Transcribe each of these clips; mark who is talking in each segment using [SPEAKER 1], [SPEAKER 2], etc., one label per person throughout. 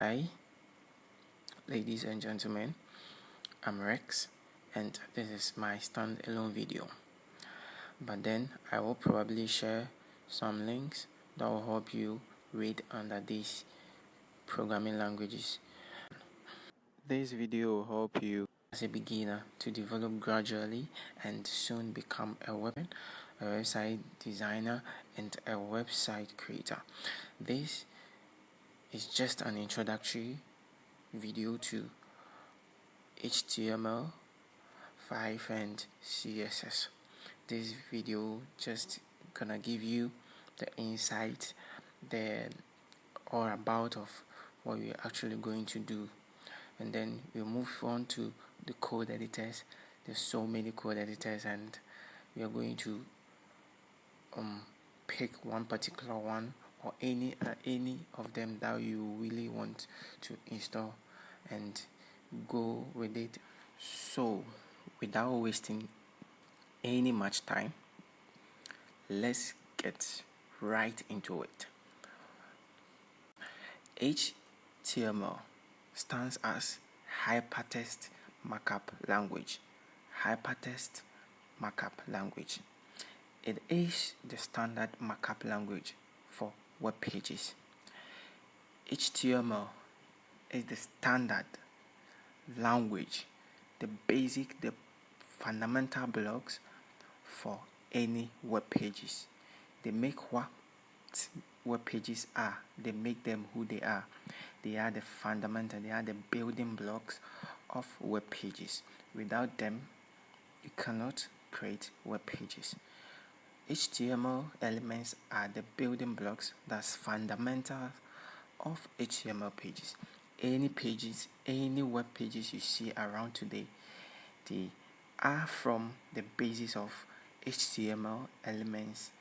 [SPEAKER 1] Hi, ladies and gentlemen, I'm Rex, and this is my standalone video. But then I will probably share some links that will help you read under these programming languages. This video will help you as a beginner to develop gradually and soon become a website designer, and a website creator. This is just an introductory video to HTML5 and CSS. This video just gonna give you the insight, the or about of what we're actually going to do, and then we'll move on to the code editors. There's so many code editors, and we are going to pick one particular one or any of them that you really want to install and go with it. So without wasting any much time, let's get right into it. HTML stands as Hypertext Markup Language. Hypertext Markup Language. It is the standard markup language for web pages. HTML is the standard language, the basic, the fundamental blocks for any web pages. They make what web pages are. They make them who they are. They are the fundamental, they are the building blocks of web pages. Without them, you cannot create web pages. HTML elements are the building blocks that's fundamental of HTML pages. Any web pages you see around today, they are from the basis of HTML elements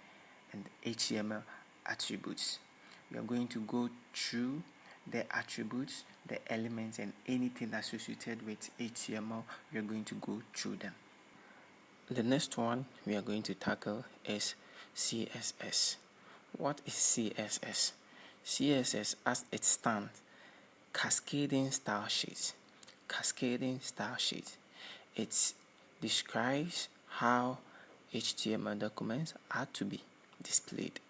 [SPEAKER 1] and HTML attributes. We are going to go through the attributes, the elements, and anything associated with HTML. We are going to go through them. The next one we are going to tackle is CSS. What is CSS? CSS, as it stands, Cascading Style Sheets. Cascading Style Sheet. It describes how HTML documents are to be displayed.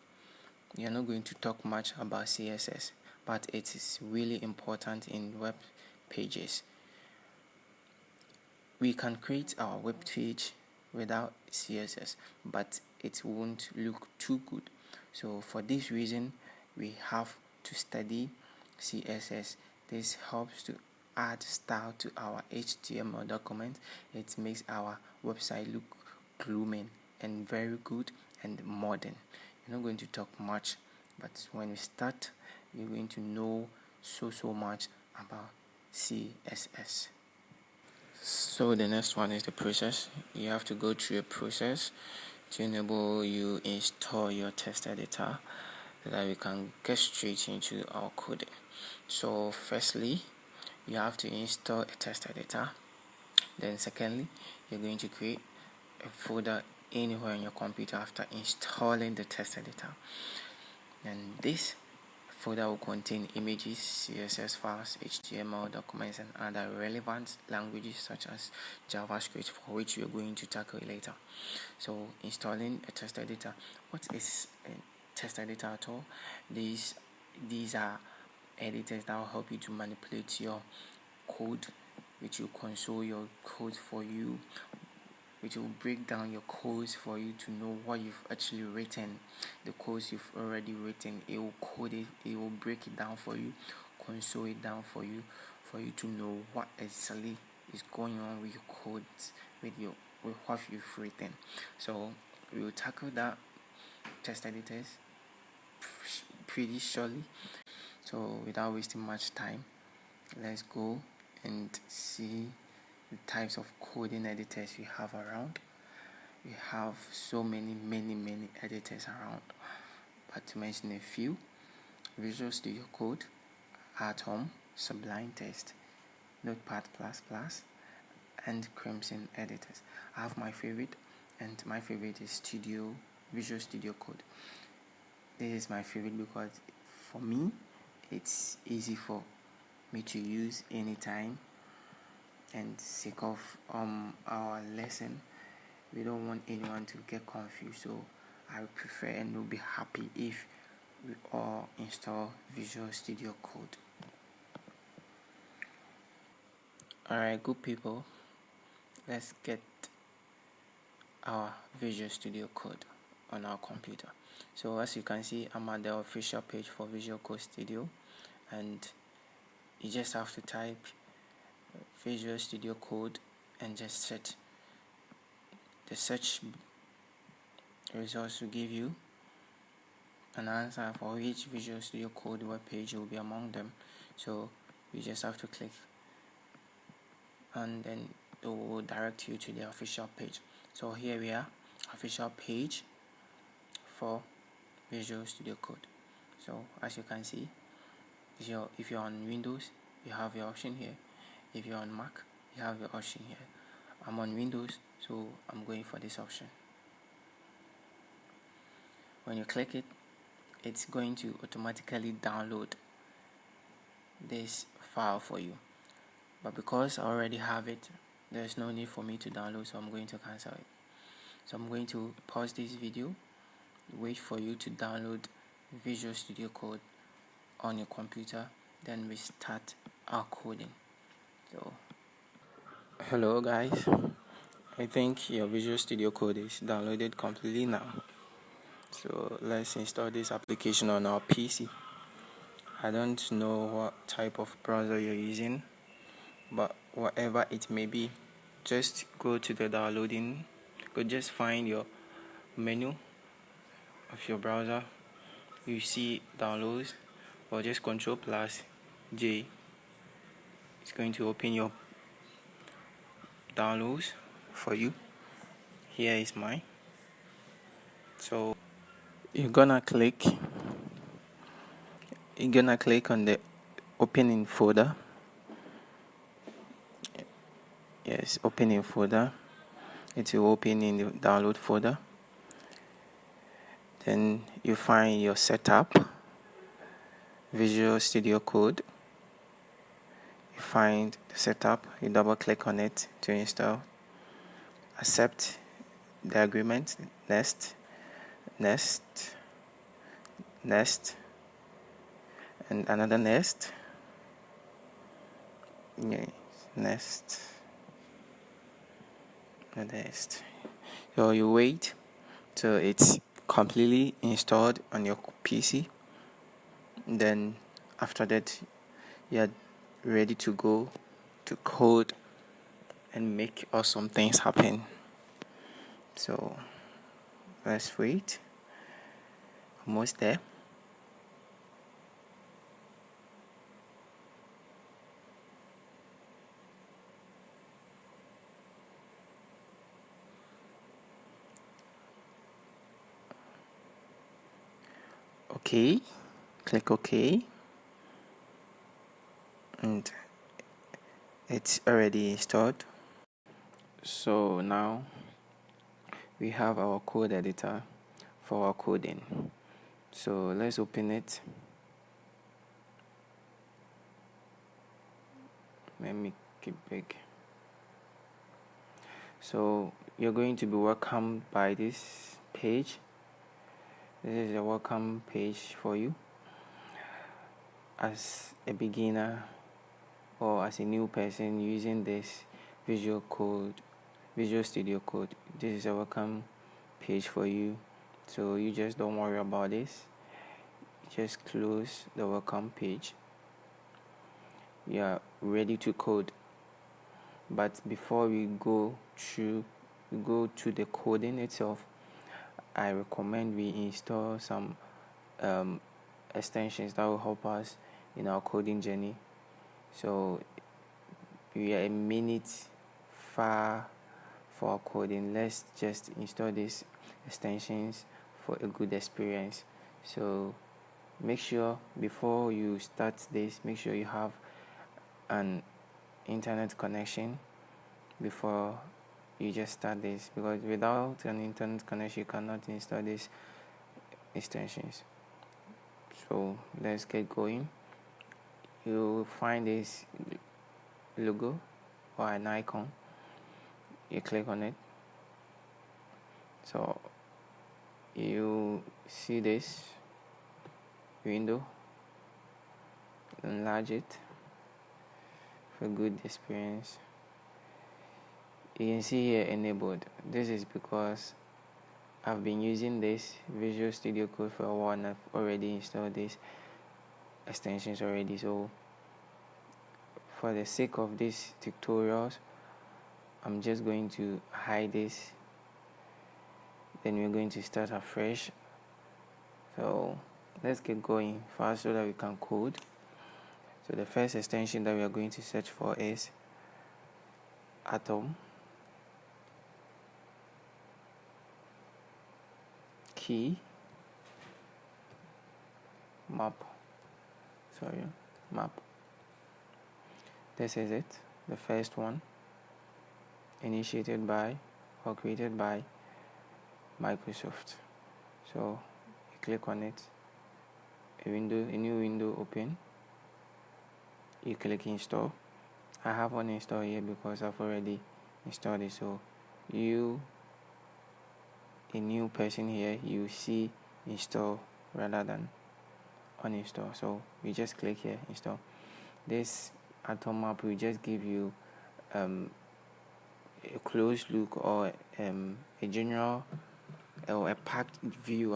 [SPEAKER 1] We are not going to talk much about CSS, but it is really important in web pages. We can create our web page without CSS, but it won't look too good. So for this reason, we have to study CSS. This helps to add style to our HTML document. It makes our website look blooming and very good and modern. We're not going to talk much, but when we start, you're going to know so much about CSS. So the next one is the process. You have to go through a process to enable you install your text editor so that we can get straight into our coding. So firstly, you have to install a text editor. Then secondly, you're going to create a folder anywhere on your computer after installing the text editor. And this folder will contain images, CSS files, HTML documents, and other relevant languages such as JavaScript, for which we are going to tackle later. So installing a text editor. What is a text editor at all? These are editors that will help you to manipulate your code, which will console your code for you, which will break down your codes for you to know what you've actually written. The codes you've already written, it will code it, it will break it down for you, console it down for you to know what exactly is going on with your codes, with what you've written. So we will tackle that text editors pretty shortly. So without wasting much time, let's go and see the types of coding editors we have around. We have so many editors around, but to mention a few: Visual Studio Code, Atom, Sublime Text, Notepad++, and Crimson editors. I have my favorite, and my favorite is Visual Studio Code. This is my favorite because for me it's easy for me to use anytime, and sake of our lesson, we don't want anyone to get confused, so I would prefer and will be happy if we all install Visual Studio Code. Alright, good people, let's get our Visual Studio Code on our computer. So as you can see, I'm at the official page for Visual Code Studio, and you just have to type Visual Studio Code and just set the search results to give you an answer for each Visual Studio Code web page will be among them. So you just have to click, and then it will direct you to the official page. So here we are, official page for Visual Studio Code. So as you can see, if you're on Windows, you have your option here. If you're on Mac, you have your option here. I'm on Windows, so I'm going for this option. When you click it, it's going to automatically download this file for you. But because I already have it, there's no need for me to download, so I'm going to cancel it. So I'm going to pause this video, wait for you to download Visual Studio Code on your computer, then we start our coding. So hello guys, I think your Visual Studio Code is downloaded completely now. So let's install this application on our PC. I don't know what type of browser you're using, but whatever it may be, just go to the downloading, just find your menu of your browser, you see downloads, or just Ctrl+J. It's going to open your downloads for you. Here is mine. So you're gonna click on the opening folder. Yes, opening folder. It will open in the download folder. Then you find your setup, Visual Studio Code. You find the setup, you double click on it to install. Accept the agreement, next, and another next. Yes, next. So you wait till it's completely installed on your PC. Then after that, you're ready to go to code and make awesome things happen. So let's wait. Almost there. Okay, click OK, and it's already installed. So now we have our code editor for our coding. So let's open it. Let me keep big. So you're going to be welcomed by this page. This is a welcome page for you as a beginner or as a new person using this Visual Studio Code. This is a welcome page for you, so you just don't worry about this. Just close the welcome page. You are ready to code, but before we go to the coding itself, I recommend we install some extensions that will help us in our coding journey. So we are a minute far for our coding. Let's just install these extensions for a good experience. So make sure before you start this, make sure you have an internet connection before you just start this, because without an internet connection you cannot install these extensions. So let's get going. you find this logo or an icon. You click on it, so you see this window, enlarge it for good experience. You can see here enabled. This is because I've been using this Visual Studio Code for a while and I've already installed these extensions already. So for the sake of these tutorials, I'm just going to hide this. Then we're going to start afresh. So let's get going fast so that we can code. So the first extension that we are going to search for is atom key map. This is it, the first one, initiated by or created by Microsoft. So you click on it, a new window open, you click install. I have one install here because I've already installed it. So you, a new person here, you see install rather than uninstall. So you just click here, install. This atom map will just give you a close look or a general or a packed view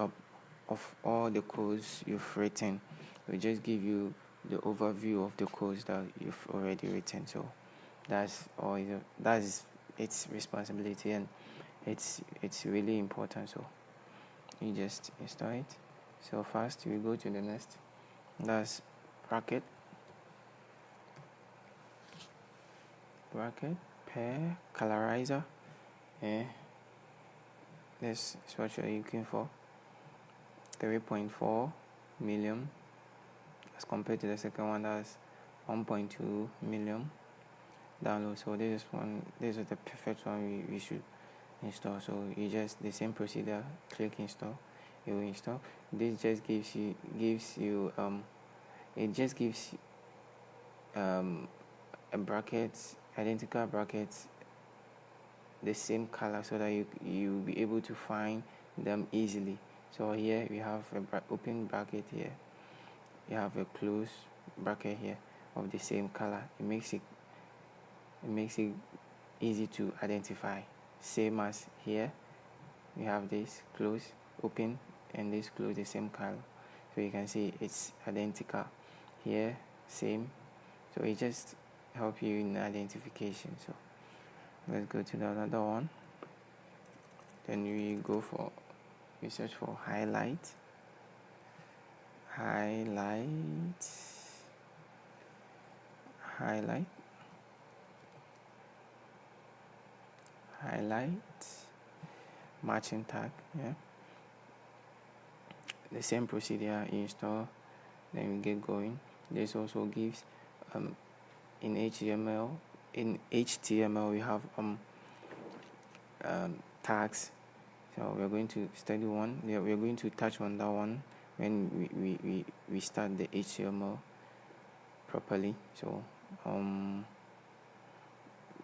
[SPEAKER 1] of all the codes you've written. It will just give you the overview of the codes that you've already written. So that's all. That's its responsibility, and it's really important. So you just install it. So first we go to the next. That's bracket pair colorizer. This is what you're looking for. 3.4 million as compared to the second one, that's 1.2 million downloads. So this is the perfect one we should install. So you just the same procedure, click install, it will install. This just gives you a bracket, identical brackets, the same color, so that you'll be able to find them easily. So here we have open bracket here, you have a close bracket here of the same color. It makes it easy to identify. Same as here, we have this close, open, and this close, the same color. So you can see it's identical. Here, same. So it just help you in identification. So let's go to the other one. Then we search for highlight, matching tag. The same procedure, install, then we get going. This also gives in HTML we have tags. So we're going to study one. We're going to touch on that one when we start the HTML properly. So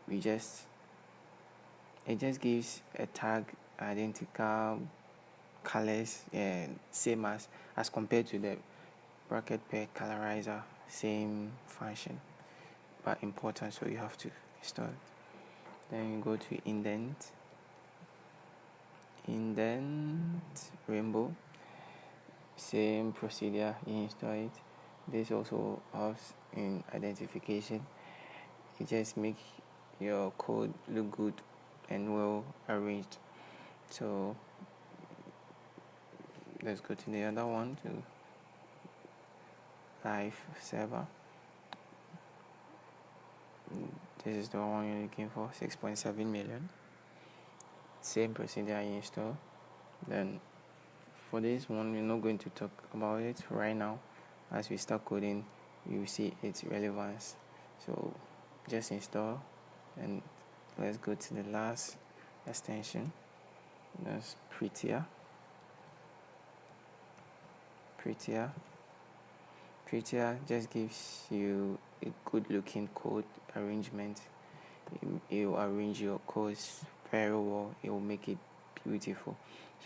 [SPEAKER 1] it just gives a tag, identical colors, same as compared to the bracket pair colorizer, same function but important, so you have to install it. Then you go to indent rainbow, same procedure, you install it. This also helps in identification. It just makes your code look good and well arranged. So let's go to the other one, to live server. This is the one you're looking for, 6.7 million. Same procedure, you install. Then for this one, we're not going to talk about it right now. As we start coding, you see its relevance. So just install, and let's go to the last extension. That's prettier prettier just gives you a good looking code arrangement. You arrange your codes very well, it will make it beautiful.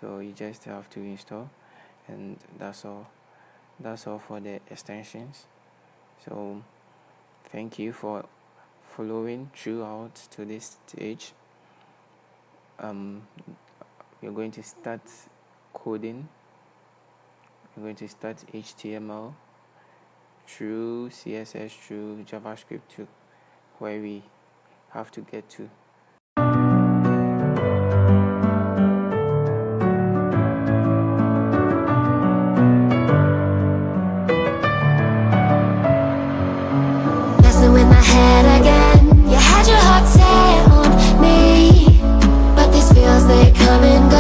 [SPEAKER 1] So you just have to install, and that's all for the extensions. So thank you for following throughout to this stage. We're going to start coding. We're going to start HTML through CSS through JavaScript to where we have to get to.
[SPEAKER 2] Messing with my head again. You had your heart set on me, but these feels, they come and